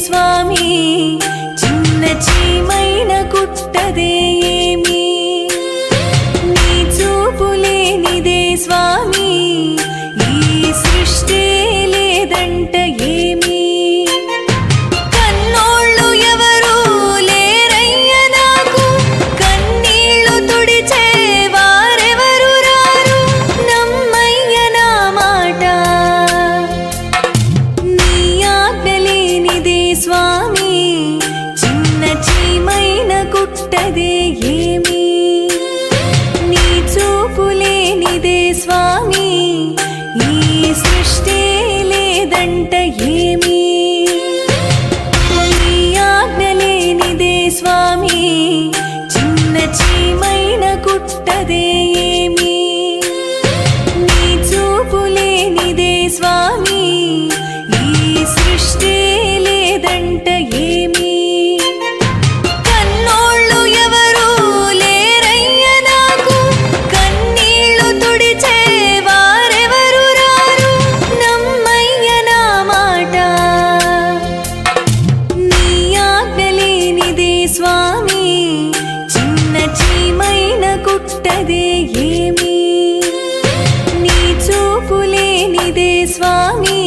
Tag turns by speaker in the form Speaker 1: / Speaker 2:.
Speaker 1: స్వామి చిన్న చీమైన కుట్టదే ఏమి నీ చూపు లేనిదే స్వామి ఈ సృష్టి లేదంట ఏమి కన్నోళ్ళు ఎవరు లేరయ్య నాకు కన్నీళ్లు తుడిచే వారెవరు రారు నమ్మయ్య నా మాట నీ ఆజ్ఞ లేనిదే స్వామి చిన్న చీమైన కుట్టదే ఏమి నీ చూపు లేనిదే స్వామి ఈ సృష్టి లేదంట ఏమి నీ ఆజ్ఞ లేనిదే స్వామి చిన్న చీమైన కుట్టదే ఏమి నీ చూపు లేనిదే స్వామి ఈ సృష్టి లేదంట ఏమి కన్నోళ్ళు ఎవరు లేరయ్య నాకు కన్నీళ్లు తుడిచే వారెవరు రారు నమ్మయ్య నా మాట నీ ఆజ్ఞ లేనిదే స్వామి చిన్న చీమైన కుట్టదే ఏమి నీ చూపు లేనిదే స్వామి